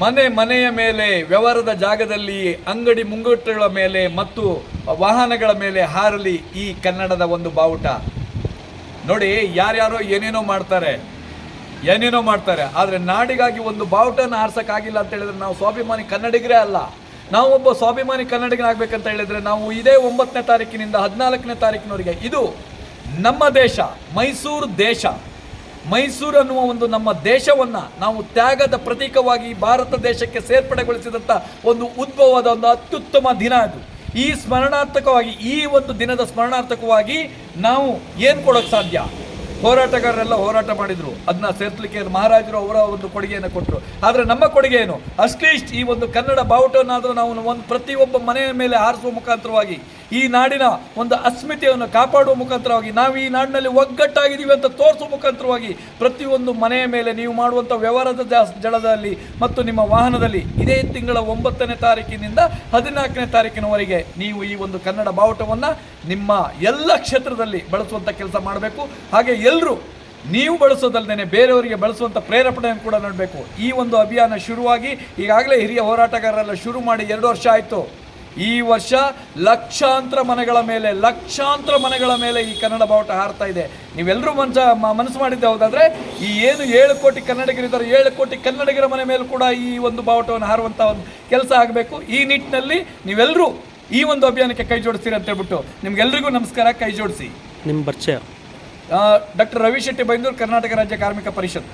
ಮನೆಯ ಮೇಲೆ, ವ್ಯವಹಾರದ ಜಾಗದಲ್ಲಿ, ಅಂಗಡಿ ಮುಂಗಟ್ಟುಗಳ ಮೇಲೆ ಮತ್ತು ವಾಹನಗಳ ಮೇಲೆ ಹಾರಲಿ ಈ ಕನ್ನಡದ ಒಂದು ಬಾವುಟ. ನೋಡಿ, ಯಾರ್ಯಾರೋ ಏನೇನೋ ಮಾಡ್ತಾರೆ, ಆದರೆ ನಾಡಿಗಾಗಿ ಒಂದು ಬಾವುಟನ ಹಾರ್ಸೋಕ್ಕಾಗಿಲ್ಲ ಅಂತ ಹೇಳಿದ್ರೆ ನಾವು ಸ್ವಾಭಿಮಾನಿ ಕನ್ನಡಿಗರೇ ಅಲ್ಲ. ನಾವು ಒಬ್ಬ ಸ್ವಾಭಿಮಾನಿ ಕನ್ನಡಿಗನಾಗಬೇಕಂತ ಹೇಳಿದರೆ ನಾವು ಇದೇ 9ನೇ ತಾರೀಕಿನಿಂದ 14ನೇ ತಾರೀಕಿನವರೆಗೆ ಇದು ನಮ್ಮ ದೇಶ, ಮೈಸೂರು ದೇಶ, ಮೈಸೂರು ಅನ್ನುವ ಒಂದು ನಮ್ಮ ದೇಶವನ್ನು ನಾವು ತ್ಯಾಗದ ಪ್ರತೀಕವಾಗಿ ಭಾರತ ದೇಶಕ್ಕೆ ಸೇರ್ಪಡೆಗೊಳಿಸಿದಂಥ ಒಂದು ಉದ್ಭವವಾದ ಒಂದು ಅತ್ಯುತ್ತಮ ದಿನ ಅದು. ಈ ಸ್ಮರಣಾರ್ಥಕವಾಗಿ, ಈ ಒಂದು ದಿನದ ಸ್ಮರಣಾರ್ಥಕವಾಗಿ ನಾವು ಏನು ಕೊಡೋಕ್ಕೆ ಸಾಧ್ಯ? ಹೋರಾಟಗಾರರೆಲ್ಲ ಹೋರಾಟ ಮಾಡಿದರು, ಅದನ್ನ ಸೇರ್ಸಲಿಕ್ಕೆ ಮಹಾರಾಜರು ಅವರ ಒಂದು ಕೊಡುಗೆಯನ್ನು ಕೊಟ್ಟರು. ಆದರೆ ನಮ್ಮ ಕೊಡುಗೆ ಏನು? ಅಟ್ಲೀಸ್ಟ್ ಈ ಒಂದು ಕನ್ನಡ ಬಾವುಟವನ್ನಾದರೂ ನಾವು ಒಂದು ಪ್ರತಿಯೊಬ್ಬ ಮನೆಯ ಮೇಲೆ ಹಾರಿಸುವ ಮುಖಾಂತರವಾಗಿ ಈ ನಾಡಿನ ಒಂದು ಅಸ್ಮಿತೆಯನ್ನು ಕಾಪಾಡುವ ಮುಖಾಂತರವಾಗಿ ನಾವು ಈ ನಾಡಿನಲ್ಲಿ ಒಗ್ಗಟ್ಟಾಗಿದ್ದೀವಿ ಅಂತ ತೋರಿಸುವ ಮುಖಾಂತರವಾಗಿ ಪ್ರತಿಯೊಂದು ಮನೆಯ ಮೇಲೆ ನೀವು ಮಾಡುವಂಥ ವ್ಯವಹಾರದ ಜಳದಲ್ಲಿ ಮತ್ತು ನಿಮ್ಮ ವಾಹನದಲ್ಲಿ ಇದೇ ತಿಂಗಳ 9ನೇ ತಾರೀಕಿನಿಂದ 14ನೇ ತಾರೀಕಿನವರೆಗೆ ನೀವು ಈ ಒಂದು ಕನ್ನಡ ಬಾವುಟವನ್ನು ನಿಮ್ಮ ಎಲ್ಲ ಕ್ಷೇತ್ರದಲ್ಲಿ ಬಳಸುವಂಥ ಕೆಲಸ ಮಾಡಬೇಕು. ಹಾಗೆ ಎಲ್ಲರೂ ನೀವು ಬಳಸೋದಲ್ಲದೆ ಬೇರೆಯವರಿಗೆ ಬಳಸುವಂಥ ಪ್ರೇರೇಪಣೆಯನ್ನು ಕೂಡ ನೀಡಬೇಕು. ಈ ಒಂದು ಅಭಿಯಾನ ಶುರುವಾಗಿ ಈಗಾಗಲೇ ಹಿರಿಯ ಹೋರಾಟಗಾರರೆಲ್ಲ ಶುರು ಮಾಡಿ 2 ವರ್ಷ ಆಯಿತು. ಈ ವರ್ಷ ಲಕ್ಷಾಂತರ ಮನೆಗಳ ಮೇಲೆ ಈ ಕನ್ನಡ ಬಾವುಟ ಹಾರ್ತಾ ಇದೆ. ನೀವೆಲ್ಲರೂ ಮನಸ್ಸು ಮಾಡಿದ್ದೆ ಹೌದಾದರೆ ಈ ಏನು 7 ಕೋಟಿ ಕನ್ನಡಿಗರಿದ್ದಾರೆ, 7 ಕೋಟಿ ಕನ್ನಡಿಗರ ಮನೆ ಮೇಲೂ ಕೂಡ ಈ ಒಂದು ಬಾವುಟವನ್ನು ಹಾರುವಂಥ ಒಂದು ಕೆಲಸ ಆಗಬೇಕು. ಈ ನಿಟ್ಟಿನಲ್ಲಿ ನೀವೆಲ್ಲರೂ ಈ ಒಂದು ಅಭಿಯಾನಕ್ಕೆ ಕೈ ಜೋಡಿಸ್ತೀರಿ ಅಂತ ಹೇಳ್ಬಿಟ್ಟು ನಿಮ್ಗೆಲ್ರಿಗೂ ನಮಸ್ಕಾರ. ಕೈ ಜೋಡಿಸಿ. ನಿಮ್ಮ ಪರಿಚಯ? ಡಾಕ್ಟರ್ ರವಿ ಶೆಟ್ಟಿ ಬೈಂದೂರು, ಕರ್ನಾಟಕ ರಾಜ್ಯ ಕಾರ್ಮಿಕ ಪರಿಷತ್.